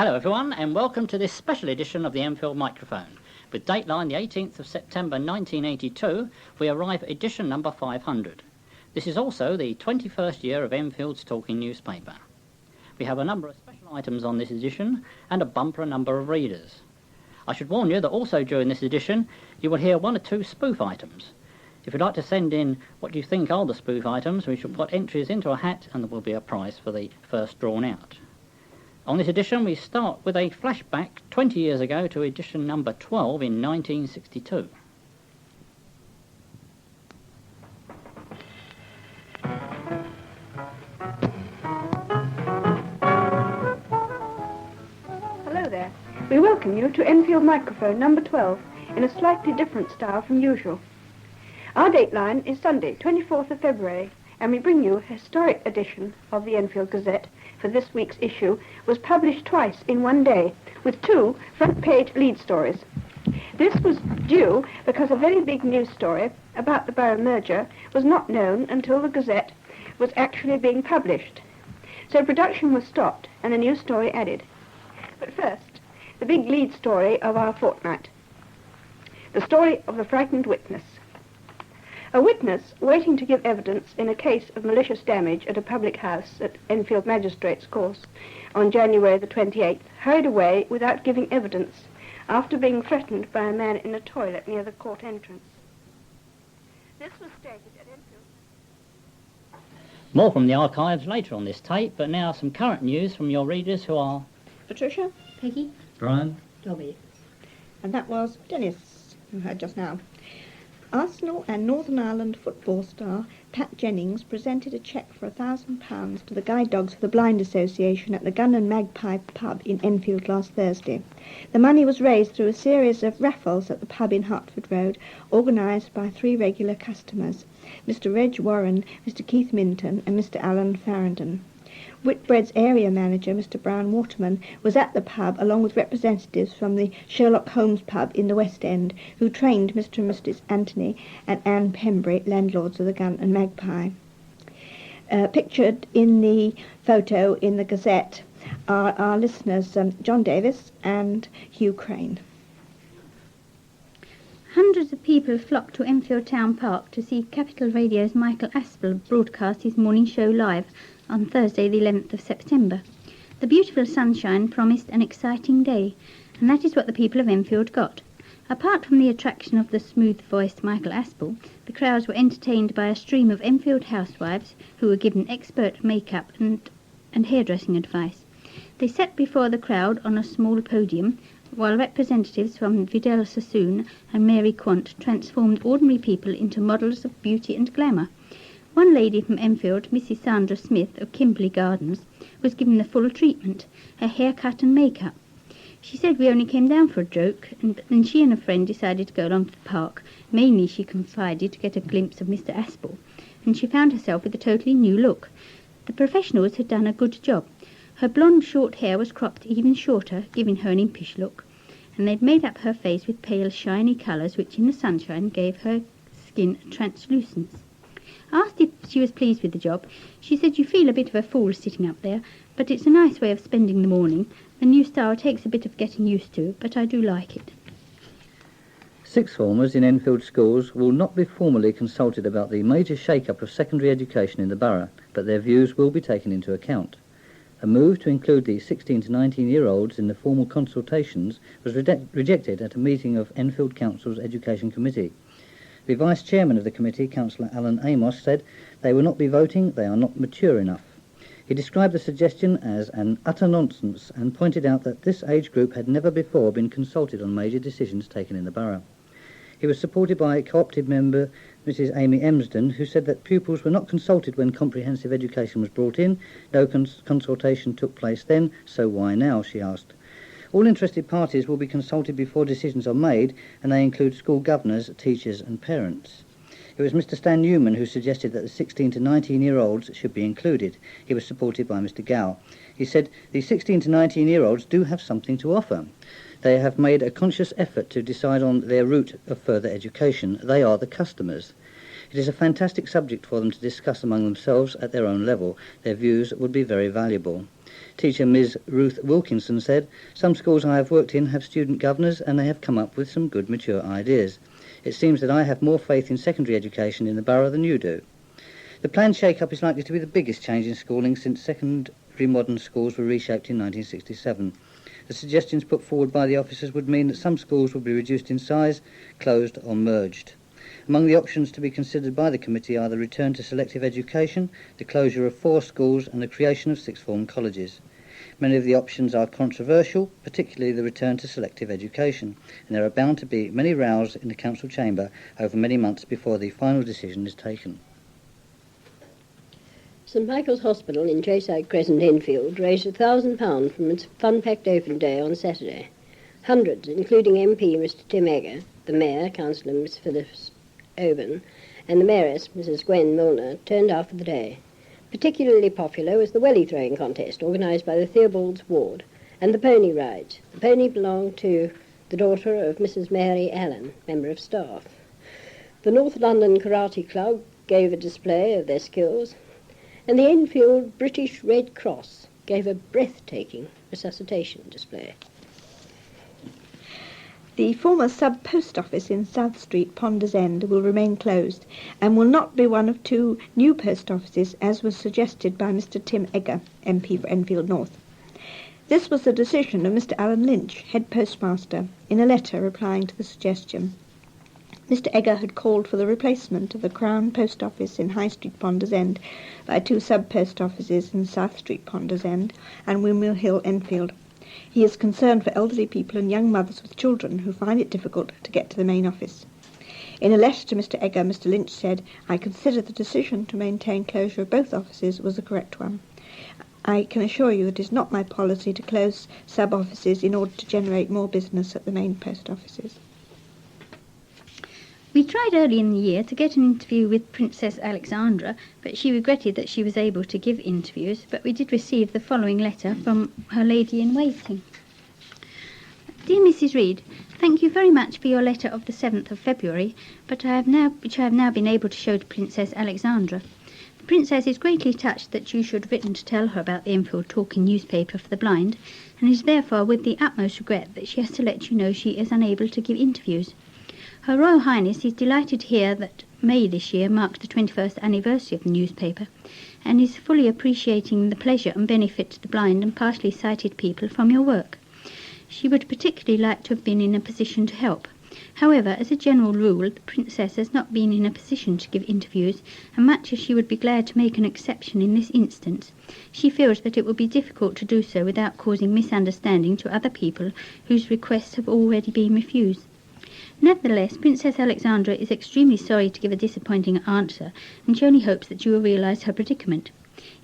Hello everyone, and welcome to this special edition of the Enfield Microphone. With dateline the 18th of September 1982, we arrive at edition number 500. This is also the 21st year of Enfield's talking newspaper. We have a number of special items on this edition and a bumper number of readers. I should warn you that also during this edition you will hear one or two spoof items. If you'd like to send in what you think are the spoof items, we shall put entries into a hat and there will be a prize for the first drawn out. On this edition we start with a flashback 20 years ago to edition number 12 in 1962. Hello there. We welcome you to Enfield Microphone number 12 in a slightly different style from usual. Our dateline is Sunday, 24th of February, and we bring you a historic edition of the Enfield Gazette. For this week's issue was published twice in one day, with two front-page lead stories. This was due because a very big news story about the borough merger was not known until the Gazette was actually being published. So production was stopped and a new story added. But first, the big lead story of our fortnight. The story of the frightened witness. A witness waiting to give evidence in a case of malicious damage at a public house at Enfield Magistrates' Course on January the 28th hurried away without giving evidence after being threatened by a man in a toilet near the court entrance. This was stated at Enfield. More from the archives later on this tape, but now some current news from your readers who are Patricia, Peggy, Brian, Dobby. And that was Dennis, who heard just now. Arsenal and Northern Ireland football star Pat Jennings presented a cheque for £1,000 to the Guide Dogs for the Blind Association at the Gun and Magpie pub in Enfield last Thursday. The money was raised through a series of raffles at the pub in Hertford Road, organised by three regular customers, Mr Reg Warren, Mr Keith Minton and Mr Alan Farrington. Whitbread's area manager, Mr Brown Waterman, was at the pub along with representatives from the Sherlock Holmes pub in the West End, who trained Mr and Mrs Anthony and Anne Pembury, landlords of the Gun and Magpie. Pictured in the photo in the Gazette are our listeners John Davis and Hugh Crane. Hundreds of people flocked to Enfield Town Park to see Capital Radio's Michael Aspel broadcast his morning show live on Thursday the 11th of September. The beautiful sunshine promised an exciting day, and that is what the people of Enfield got. Apart from the attraction of the smooth-voiced Michael Aspel, the crowds were entertained by a stream of Enfield housewives who were given expert make-up and hairdressing advice. They sat before the crowd on a small podium, while representatives from Vidal Sassoon and Mary Quant transformed ordinary people into models of beauty and glamour. One lady from Enfield, Mrs Sandra Smith of Kimberley Gardens, was given the full treatment, her haircut and make-up. She said we only came down for a joke, and then she and a friend decided to go along to the park. Mainly, she confided, to get a glimpse of Mr Aspel, and she found herself with a totally new look. The professionals had done a good job. Her blonde short hair was cropped even shorter, giving her an impish look, and they'd made up her face with pale, shiny colours which in the sunshine gave her skin a translucence. Asked if she was pleased with the job, she said, "You feel a bit of a fool sitting up there, but it's a nice way of spending the morning. The new style takes a bit of getting used to, but I do like it." Sixth formers in Enfield schools will not be formally consulted about the major shake-up of secondary education in the borough, but their views will be taken into account. A move to include the 16 to 19-year-olds in the formal consultations was rejected at a meeting of Enfield Council's Education Committee. The Vice-Chairman of the committee, Councillor Alan Amos, said they will not be voting, they are not mature enough. He described the suggestion as an utter nonsense and pointed out that this age group had never before been consulted on major decisions taken in the borough. He was supported by co-opted member Mrs Amy Emsden, who said that pupils were not consulted when comprehensive education was brought in. No consultation took place then, so why now, she asked. All interested parties will be consulted before decisions are made, and they include school governors, teachers and parents. It was Mr Stan Newman who suggested that the 16 to 19-year-olds should be included. He was supported by Mr Gow. He said the 16 to 19-year-olds do have something to offer. They have made a conscious effort to decide on their route of further education. They are the customers. It is a fantastic subject for them to discuss among themselves at their own level. Their views would be very valuable. Teacher Ms. Ruth Wilkinson said, "Some schools I have worked in have student governors and they have come up with some good mature ideas. It seems that I have more faith in secondary education in the borough than you do." The planned shake-up is likely to be the biggest change in schooling since secondary modern schools were reshaped in 1967. The suggestions put forward by the officers would mean that some schools would be reduced in size, closed or merged. Among the options to be considered by the committee are the return to selective education, the closure of 4 schools and the creation of sixth form colleges. Many of the options are controversial, particularly the return to selective education, and there are bound to be many rows in the council chamber over many months before the final decision is taken. St Michael's Hospital in Jayside Crescent, Enfield, raised £1,000 from its fun-packed open day on Saturday. Hundreds, including MP Mr Tim Egger, the Mayor, Councillor Miss Phyllis Oban, and the Mayoress, Mrs Gwen Milner, turned out for the day. Particularly popular was the welly throwing contest organised by the Theobalds Ward, and the pony rides. The pony belonged to the daughter of Mrs Mary Allen, Member of Staff. The North London Karate Club gave a display of their skills, and the Enfield British Red Cross gave a breathtaking resuscitation display. The former sub-post office in South Street, Ponders End, will remain closed and will not be one of 2 new post offices, as was suggested by Mr Tim Egger, MP for Enfield North. This was the decision of Mr Alan Lynch, head postmaster, in a letter replying to the suggestion. Mr Egger had called for the replacement of the Crown Post Office in High Street, Ponders End, by 2 sub-post offices in South Street, Ponders End, and Windmill Hill, Enfield. He is concerned for elderly people and young mothers with children who find it difficult to get to the main office. In a letter to Mr Egger, Mr Lynch said, "I consider the decision to maintain closure of both offices was the correct one. I can assure you it is not my policy to close sub-offices in order to generate more business at the main post offices." We tried early in the year to get an interview with Princess Alexandra, but she regretted that she was able to give interviews, but we did receive the following letter from her lady-in-waiting. Dear Mrs Reed, thank you very much for your letter of the 7th of February, which I have now been able to show to Princess Alexandra. The Princess is greatly touched that you should have written to tell her about the Enfield Talking newspaper for the blind, and is therefore with the utmost regret that she has to let you know she is unable to give interviews. Her Royal Highness is delighted to hear that May this year marked the 21st anniversary of the newspaper, and is fully appreciating the pleasure and benefit to the blind and partially sighted people from your work. She would particularly like to have been in a position to help. However, as a general rule, the Princess has not been in a position to give interviews, and much as she would be glad to make an exception in this instance, she feels that it would be difficult to do so without causing misunderstanding to other people whose requests have already been refused. Nevertheless, Princess Alexandra is extremely sorry to give a disappointing answer, and she only hopes that you will realise her predicament.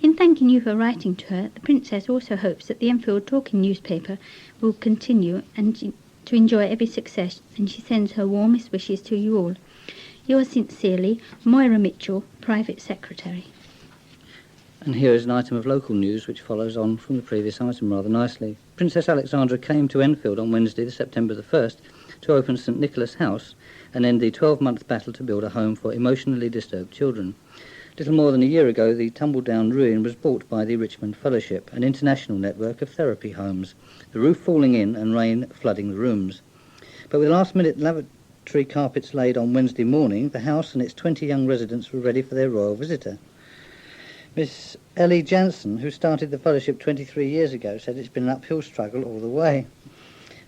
In thanking you for writing to her, the Princess also hopes that the Enfield Talking newspaper will continue and to enjoy every success, and she sends her warmest wishes to you all. Yours sincerely, Moira Mitchell, Private Secretary. And here is an item of local news which follows on from the previous item rather nicely. Princess Alexandra came to Enfield on Wednesday, September the 1st, to open St Nicholas House and end the 12-month battle to build a home for emotionally disturbed children. Little more than a year ago, the tumble-down ruin was bought by the Richmond Fellowship, an international network of therapy homes, the roof falling in and rain flooding the rooms. But with last-minute lavatory carpets laid on Wednesday morning, the house and its 20 young residents were ready for their royal visitor. Miss Ellie Jansen, who started the fellowship 23 years ago, said it's been an uphill struggle all the way.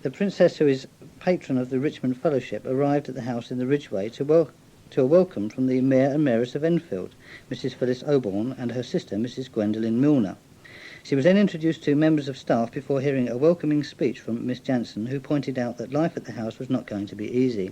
The Princess, who is patron of the Richmond Fellowship, arrived at the house in the Ridgeway to a welcome from the Mayor and Mayoress of Enfield, Mrs Phyllis Oborn, and her sister, Mrs Gwendolyn Milner. She was then introduced to members of staff before hearing a welcoming speech from Miss Jansen, who pointed out that life at the house was not going to be easy.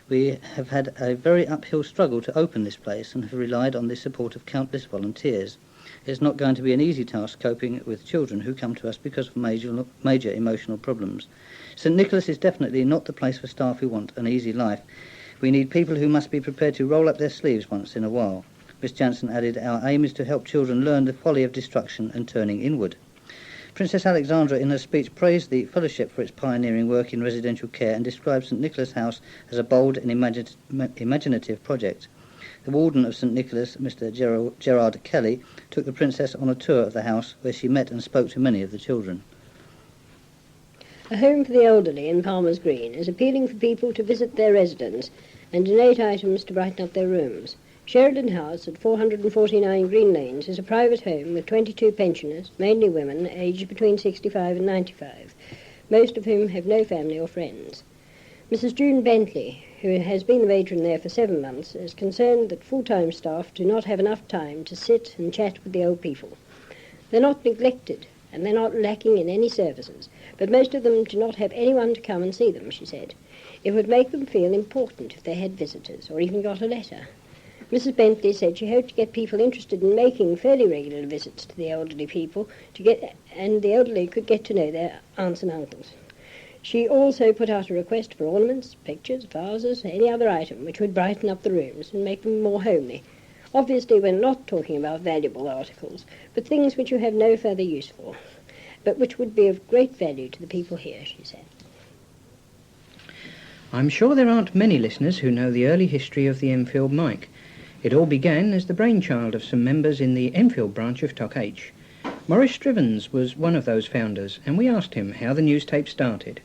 We have had a very uphill struggle to open this place and have relied on the support of countless volunteers. It's not going to be an easy task coping with children who come to us because of major emotional problems. St Nicholas is definitely not the place for staff who want an easy life. We need people who must be prepared to roll up their sleeves once in a while. Miss Jansen added, "Our aim is to help children learn the folly of destruction and turning inward." Princess Alexandra in her speech praised the Fellowship for its pioneering work in residential care and described St Nicholas House as a bold and imaginative project. The warden of St Nicholas, Mr Gerard Kelly, took the Princess on a tour of the house where she met and spoke to many of the children. A home for the elderly in Palmer's Green is appealing for people to visit their residence and donate items to brighten up their rooms. Sheridan House at 449 Green Lanes is a private home with 22 pensioners, mainly women, aged between 65 and 95, most of whom have no family or friends. Mrs. June Bentley, who has been the matron there for 7 months, is concerned that full-time staff do not have enough time to sit and chat with the old people. They're not neglected, and they're not lacking in any services, but most of them do not have anyone to come and see them, she said. It would make them feel important if they had visitors, or even got a letter. Mrs. Bentley said she hoped to get people interested in making fairly regular visits to the elderly people, and the elderly could get to know their aunts and uncles. She also put out a request for ornaments, pictures, vases, any other item which would brighten up the rooms and make them more homely. Obviously, we're not talking about valuable articles, but things which you have no further use for, but which would be of great value to the people here, she said. I'm sure there aren't many listeners who know the early history of the Enfield mic. It all began as the brainchild of some members in the Enfield branch of TOC H. Maurice Strivens was one of those founders, and we asked him how the news tape started.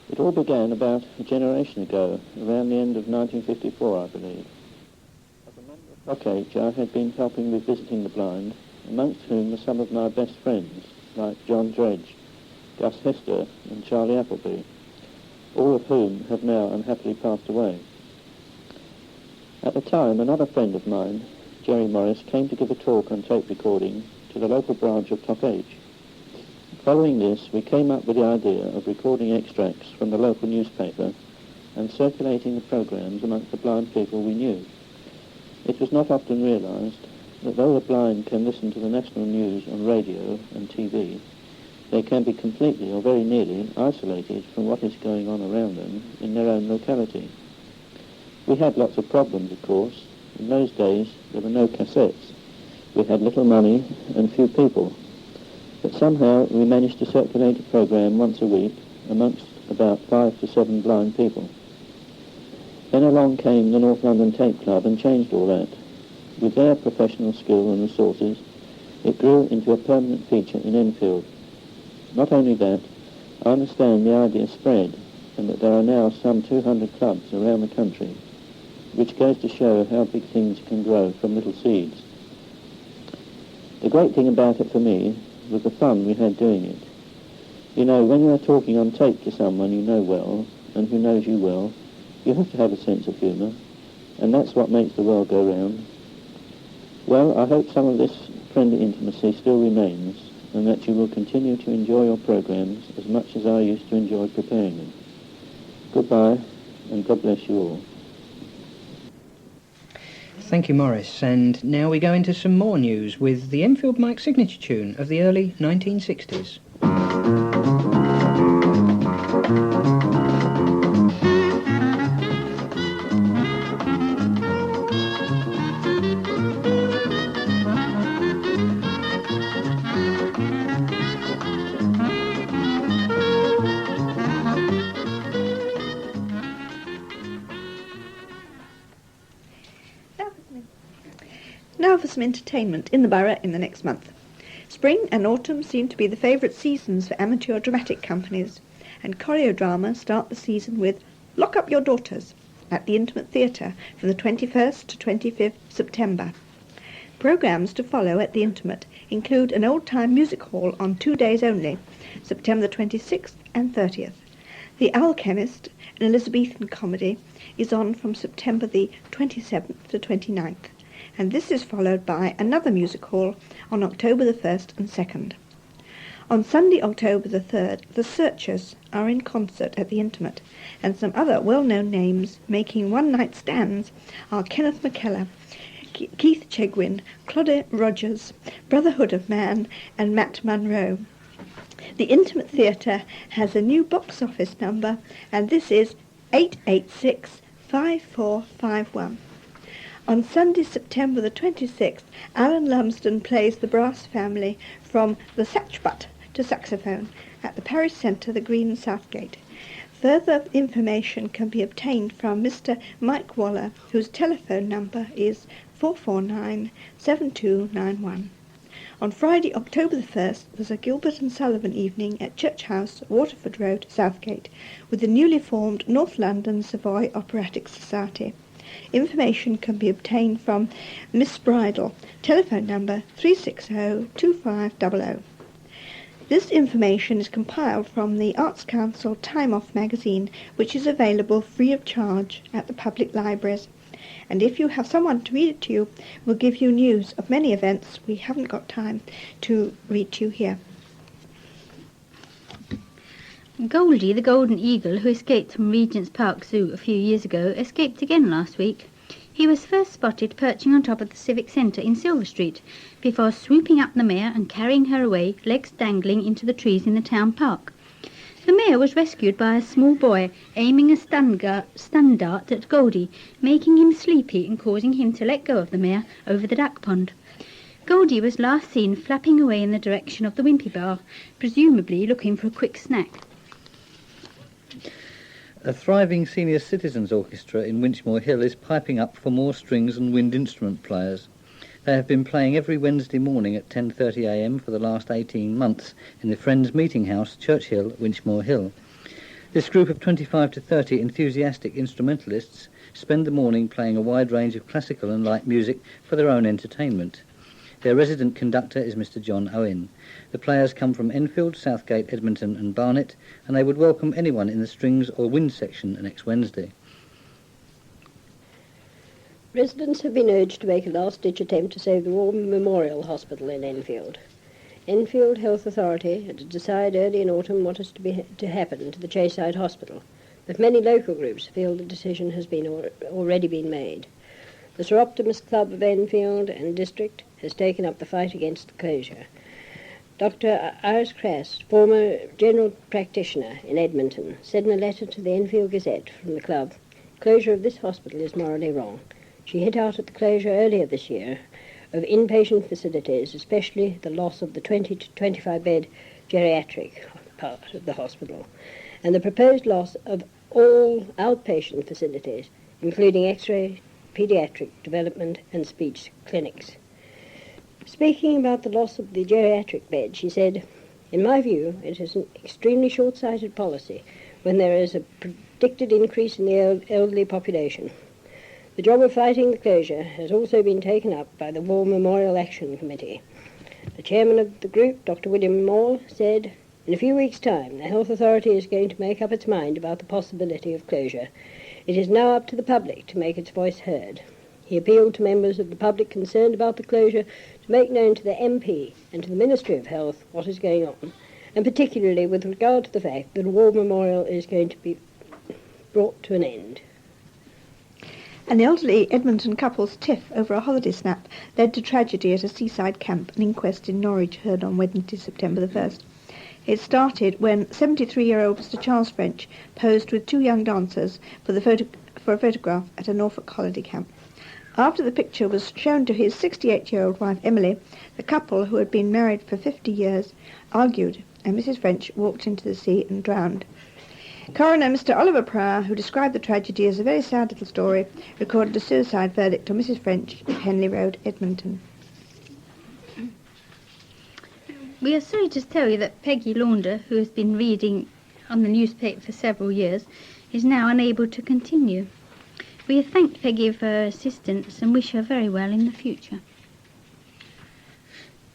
It all began about a generation ago, around the end of 1954, I believe. As a member of TOC H, I had been helping with visiting the blind, amongst whom were some of my best friends, like John Dredge, Gus Hester and Charlie Appleby, all of whom have now unhappily passed away. At the time, another friend of mine, Jerry Morris, came to give a talk on tape recording to the local branch of TOC H. Following this, we came up with the idea of recording extracts from the local newspaper and circulating the programs amongst the blind people we knew. It was not often realised that though the blind can listen to the national news on radio and TV, they can be completely or very nearly isolated from what is going on around them in their own locality. We had lots of problems, of course. In those days, there were no cassettes. We had little money and few people. But somehow we managed to circulate a program once a week amongst about 5 to 7 blind people. Then along came the North London Tape Club and changed all that. With their professional skill and resources, it grew into a permanent feature in Enfield. Not only that, I understand the idea spread, and that there are now some 200 clubs around the country, which goes to show how big things can grow from little seeds. The great thing about it for me was the fun we had doing it. You know, when you are talking on tape to someone you know well, and who knows you well, you have to have a sense of humour, and that's what makes the world go round. Well, I hope some of this friendly intimacy still remains, and that you will continue to enjoy your programmes as much as I used to enjoy preparing them. Goodbye, and God bless you all. Thank you, Maurice. And now we go into some more news with the Enfield mic signature tune of the early 1960s. Now for some entertainment in the borough in the next month. Spring and autumn seem to be the favourite seasons for amateur dramatic companies, and choreodrama start the season with Lock Up Your Daughters at the Intimate Theatre from the 21st to 25th September. Programmes to follow at the Intimate include an old-time music hall on 2 days only, September the 26th and 30th. The Alchemist, an Elizabethan comedy, is on from September the 27th to 29th. And this is followed by another music hall on October the 1st and 2nd. On Sunday, October the 3rd, the Searchers are in concert at the Intimate, and some other well-known names making one-night stands are Kenneth McKellar, Keith Chegwin, Claude Rogers, Brotherhood of Man, and Matt Munro. The Intimate Theatre has a new box office number, and this is 886-5451. On Sunday, September the 26th, Alan Lumsden plays the brass family from the Satchbutt to saxophone at the Parish Centre, the Green Southgate. Further information can be obtained from Mr. Mike Waller, whose telephone number is 449-7291. On Friday, October the 1st, was a Gilbert and Sullivan evening at Church House, Waterford Road, Southgate, with the newly formed North London Savoy Operatic Society. Information can be obtained from Miss Bridle, telephone number 360-2500. This information is compiled from the Arts Council Time Off magazine, which is available free of charge at the public libraries. And if you have someone to read it to you, we'll give you news of many events we haven't got time to read to you here. Goldie, the golden eagle who escaped from Regent's Park Zoo a few years ago, escaped again last week. He was first spotted perching on top of the Civic Centre in Silver Street, before swooping up the mare and carrying her away, legs dangling, into the trees in the town park. The mare was rescued by a small boy, aiming a stun dart at Goldie, making him sleepy and causing him to let go of the mare over the duck pond. Goldie was last seen flapping away in the direction of the Wimpy Bar, presumably looking for a quick snack. A thriving senior citizens orchestra in Winchmore Hill is piping up for more strings and wind instrument players. They have been playing every Wednesday morning at 10:30 a.m. for the last 18 months in the Friends Meeting House, Church Hill, Winchmore Hill. This group of 25 to 30 enthusiastic instrumentalists spend the morning playing a wide range of classical and light music for their own entertainment. Their resident conductor is Mr. John Owen. The players come from Enfield, Southgate, Edmonton and Barnet, and they would welcome anyone in the strings or wind section next Wednesday. Residents have been urged to make a last-ditch attempt to save the War Memorial Hospital in Enfield. Enfield Health Authority had to decide early in autumn what is to happen to the Chayside Hospital, but many local groups feel the decision has already been made. The Sir Optimus Club of Enfield and District has taken up the fight against the closure. Dr. Iris Crass, former general practitioner in Edmonton, said in a letter to the Enfield Gazette from the club, "Closure of this hospital is morally wrong." She hit out at the closure earlier this year of inpatient facilities, especially the loss of the 20 to 25 bed geriatric part of the hospital, and the proposed loss of all outpatient facilities, including X-ray, paediatric development and speech clinics. Speaking about the loss of the geriatric bed, she said, "In my view, it is an extremely short-sighted policy when there is a predicted increase in the elderly population. The job of fighting the closure has also been taken up by the War Memorial Action Committee. The chairman of the group, Dr. William Moore, said, in a few weeks' time, the Health Authority is going to make up its mind about the possibility of closure. It is now up to the public to make its voice heard." He appealed to members of the public concerned about the closure to make known to the MP and to the Ministry of Health what is going on, and particularly with regard to the fact that a war memorial is going to be brought to an end. An elderly Edmonton couple's tiff over a holiday snap led to tragedy at a seaside camp. An inquest in Norwich heard on Wednesday, September the 1st. It started when 73-year-old Mr. Charles French posed with two young dancers for a photograph at a Norfolk holiday camp. After the picture was shown to his 68-year-old wife Emily, the couple, who had been married for 50 years, argued, and Mrs. French walked into the sea and drowned. Coroner Mr. Oliver Pryor, who described the tragedy as a very sad little story, recorded a suicide verdict on Mrs. French at Henley Road, Edmonton. We are sorry to tell you that Peggy Launder, who has been reading on the newspaper for several years, is now unable to continue. We have thanked Peggy for her assistance and wish her very well in the future.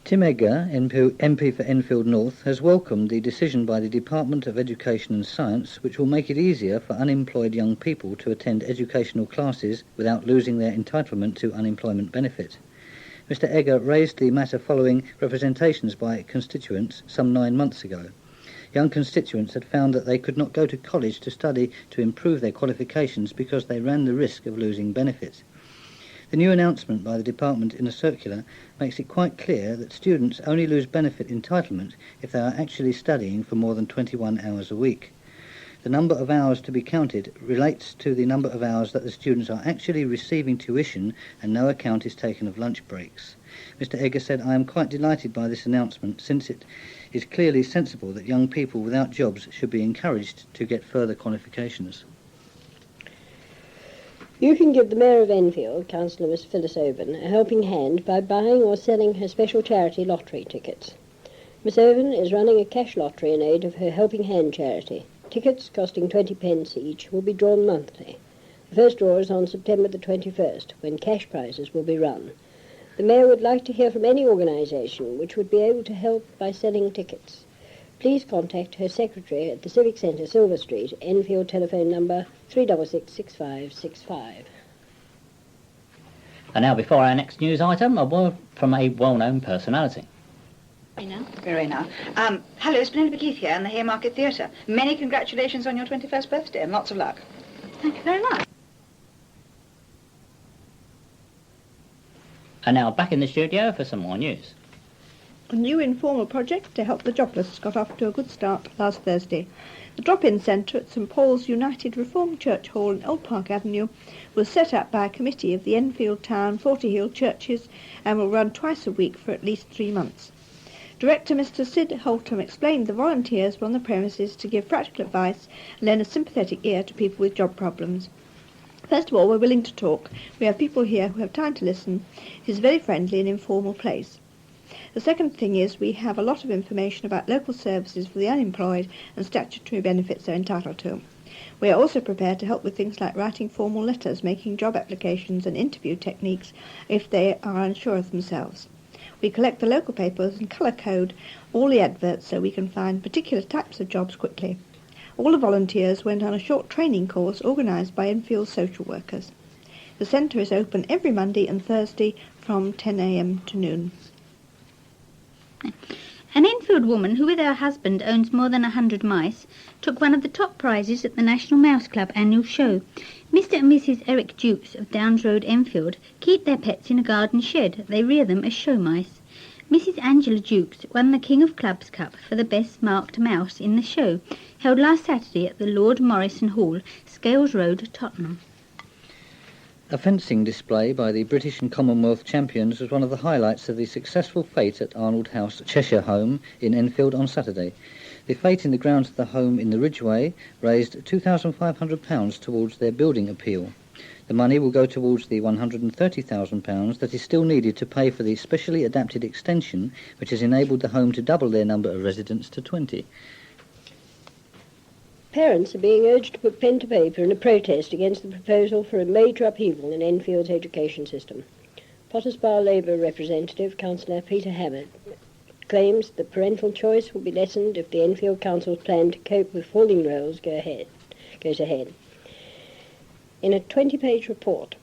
Tim Edgar, MP for Enfield North, has welcomed the decision by the Department of Education and Science which will make it easier for unemployed young people to attend educational classes without losing their entitlement to unemployment benefit. Mr. Edgar raised the matter following representations by constituents some 9 months ago. Young constituents had found that they could not go to college to study to improve their qualifications because they ran the risk of losing benefits. The new announcement by the department in a circular makes it quite clear that students only lose benefit entitlement if they are actually studying for more than 21 hours a week. The number of hours to be counted relates to the number of hours that the students are actually receiving tuition, and no account is taken of lunch breaks. Mr. Edgar said, "I am quite delighted by this announcement since it is clearly sensible that young people without jobs should be encouraged to get further qualifications. You can give the Mayor of Enfield, Councillor Miss Phyllis Owen, a helping hand by buying or selling her special charity lottery tickets. Miss Owen is running a cash lottery in aid of her Helping Hand charity. Tickets costing 20 pence each will be drawn monthly. The first draw is on September the 21st, when cash prizes will be run. The Mayor would like to hear from any organisation which would be able to help by selling tickets. Please contact her secretary at the Civic Centre, Silver Street, Enfield, telephone number 3666565. And now, before our next news item, a word from a well-known personality. Verena. Hello, it's Penelope Keith here in the Haymarket Theatre. Many congratulations on your 21st birthday and lots of luck. Thank you very much. And now back in the studio for some more news. A new informal project to help the jobless got off to a good start last Thursday. The drop-in centre at St Paul's United Reformed Church Hall in Old Park Avenue was set up by a committee of the Enfield Town, Forty Hill churches and will run twice a week for at least 3 months. Director Mr Sid Holtham explained the volunteers were on the premises to give practical advice and lend a sympathetic ear to people with job problems. First of all, we're willing to talk. We have people here who have time to listen. It is a very friendly and informal place. The second thing is we have a lot of information about local services for the unemployed and statutory benefits they're entitled to. We are also prepared to help with things like writing formal letters, making job applications and interview techniques if they are unsure of themselves. We collect the local papers and colour code all the adverts so we can find particular types of jobs quickly. All the volunteers went on a short training course organised by Enfield social workers. The centre is open every Monday and Thursday from 10 a.m. to noon. An Enfield woman who with her husband owns more than 100 mice took one of the top prizes at the National Mouse Club annual show. Mr and Mrs Eric Dukes of Downs Road, Enfield, keep their pets in a garden shed. They rear them as show mice. Mrs Angela Dukes won the King of Clubs Cup for the best marked mouse in the show, held last Saturday at the Lord Morrison Hall, Scales Road, Tottenham. A fencing display by the British and Commonwealth champions was one of the highlights of the successful fete at Arnold House, Cheshire Home in Enfield on Saturday. The fete in the grounds of the home in the Ridgeway raised £2,500 towards their building appeal. The money will go towards the £130,000 that is still needed to pay for the specially adapted extension which has enabled the home to double their number of residents to 20. Parents are being urged to put pen to paper in a protest against the proposal for a major upheaval in Enfield's education system. Potters Bar Labour representative, Councillor Peter Hammett, claims that parental choice will be lessened if the Enfield Council's plan to cope with falling rolls goes ahead. In a 20-page report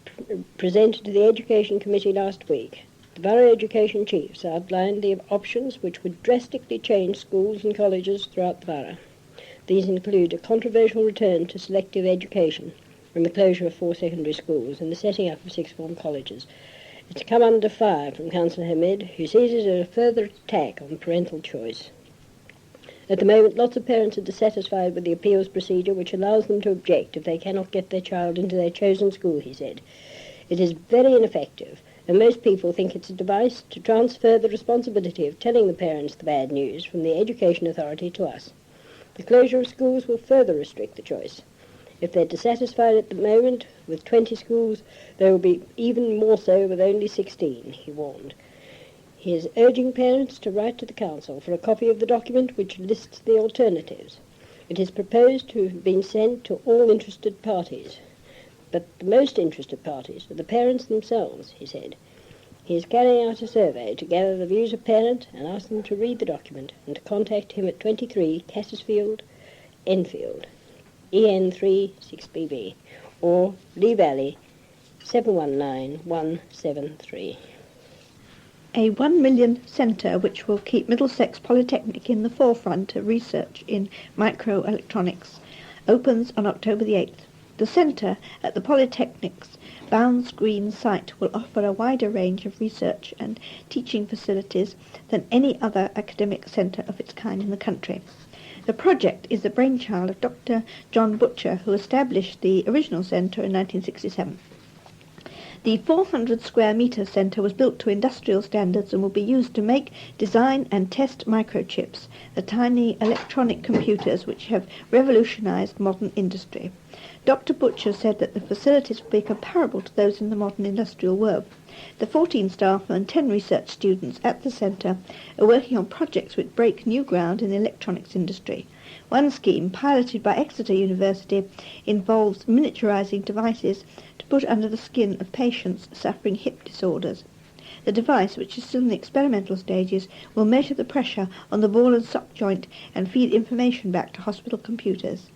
presented to the Education Committee last week, the Borough Education Chiefs outlined the options which would drastically change schools and colleges throughout the borough. These include a controversial return to selective education from the closure of 4 secondary schools and the setting up of 6th form colleges. It's come under fire from Councillor Hamid, who sees it as a further attack on parental choice. At the moment, lots of parents are dissatisfied with the appeals procedure, which allows them to object if they cannot get their child into their chosen school, he said. It is very ineffective, and most people think it's a device to transfer the responsibility of telling the parents the bad news from the Education Authority to us. The closure of schools will further restrict the choice. If they're dissatisfied at the moment with 20 schools, they will be even more so with only 16, he warned. He is urging parents to write to the Council for a copy of the document which lists the alternatives. It is proposed to have been sent to all interested parties, but the most interested parties are the parents themselves, he said. He is carrying out a survey to gather the views of parents and ask them to read the document and to contact him at 23 Cassisfield, Enfield, EN3 6BB, or Lee Valley 719173. A £1 million centre which will keep Middlesex Polytechnic in the forefront of research in microelectronics opens on October the 8th. The centre at the Polytechnic's Bounds Green site will offer a wider range of research and teaching facilities than any other academic centre of its kind in the country. The project is the brainchild of Dr. John Butcher, who established the original centre in 1967. The 400 square metre centre was built to industrial standards and will be used to make, design and test microchips, the tiny electronic computers which have revolutionised modern industry. Dr. Butcher said that the facilities will be comparable to those in the modern industrial world. The 14 staff and 10 research students at the centre are working on projects which break new ground in the electronics industry. One scheme, piloted by Exeter University, involves miniaturising devices to put under the skin of patients suffering hip disorders. The device, which is still in the experimental stages, will measure the pressure on the ball and sock joint and feed information back to hospital computers.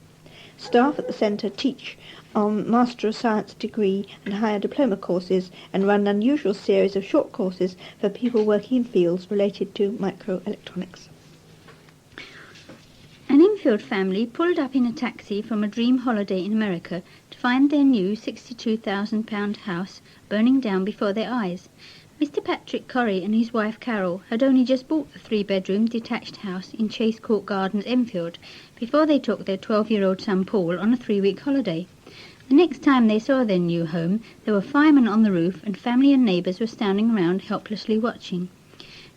Staff at the centre teach on Master of Science degree and higher diploma courses and run an unusual series of short courses for people working in fields related to microelectronics. An Enfield family pulled up in a taxi from a dream holiday in America to find their new £62,000 house burning down before their eyes. Mr. Patrick Corrie and his wife Carol had only just bought the 3-bedroom detached house in Chase Court Gardens, Enfield, before they took their 12-year-old son Paul on a 3-week holiday. The next time they saw their new home, there were firemen on the roof and family and neighbours were standing around helplessly watching.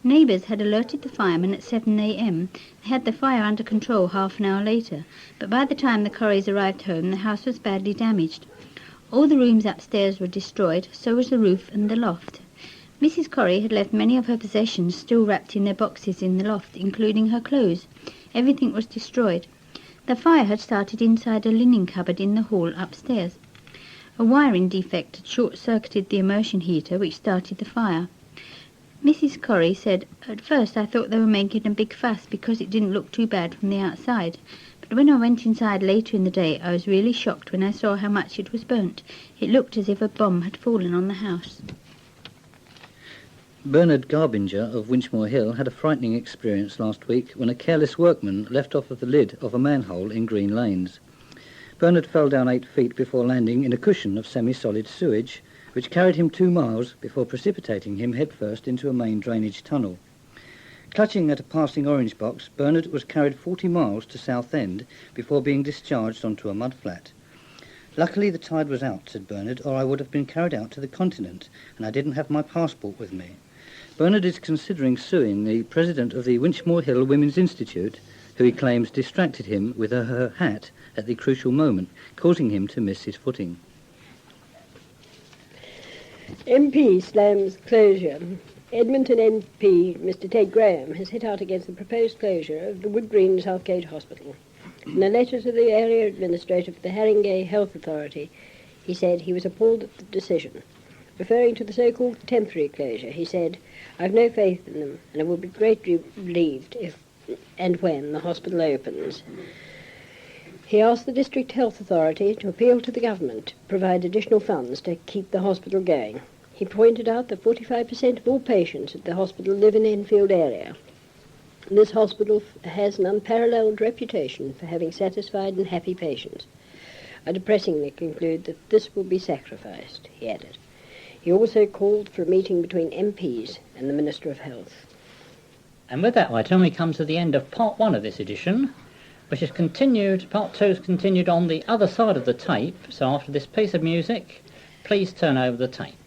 Neighbours had alerted the firemen at 7 a.m. They had the fire under control half an hour later, but by the time the Corries arrived home, the house was badly damaged. All the rooms upstairs were destroyed, so was the roof and the loft. Mrs. Corrie had left many of her possessions still wrapped in their boxes in the loft, including her clothes. Everything was destroyed. The fire had started inside a linen cupboard in the hall upstairs. A wiring defect had short-circuited the immersion heater which started the fire. Mrs. Corrie said, "At first I thought they were making a big fuss because it didn't look too bad from the outside. But when I went inside later in the day, I was really shocked when I saw how much it was burnt. It looked as if a bomb had fallen on the house." Bernard Garbinger of Winchmore Hill had a frightening experience last week when a careless workman left off of the lid of a manhole in Green Lanes. Bernard fell down 8 feet before landing in a cushion of semi-solid sewage, which carried him 2 miles before precipitating him headfirst into a main drainage tunnel. Clutching at a passing orange box, Bernard was carried 40 miles to Southend before being discharged onto a mudflat. "Luckily the tide was out," said Bernard, "or I would have been carried out to the continent, and I didn't have my passport with me." Bernard is considering suing the president of the Winchmore Hill Women's Institute, who he claims distracted him with her hat at the crucial moment, causing him to miss his footing. MP slams closure. Edmonton MP Mr Ted Graham has hit out against the proposed closure of the Wood Green Southgate Hospital. In a letter to the area administrator for the Haringey Health Authority, he said he was appalled at the decision. Referring to the so-called temporary closure, he said, "I've no faith in them, and I will be greatly relieved if and when the hospital opens." He asked the District Health Authority to appeal to the government to provide additional funds to keep the hospital going. He pointed out that 45% of all patients at the hospital live in the Enfield area. This hospital has an unparalleled reputation for having satisfied and happy patients. "I depressingly conclude that this will be sacrificed," he added. He also called for a meeting between MPs and the Minister of Health. And with that item we come to the end of part 1 of this edition, which is continued, part 2 is continued on the other side of the tape, so after this piece of music, please turn over the tape.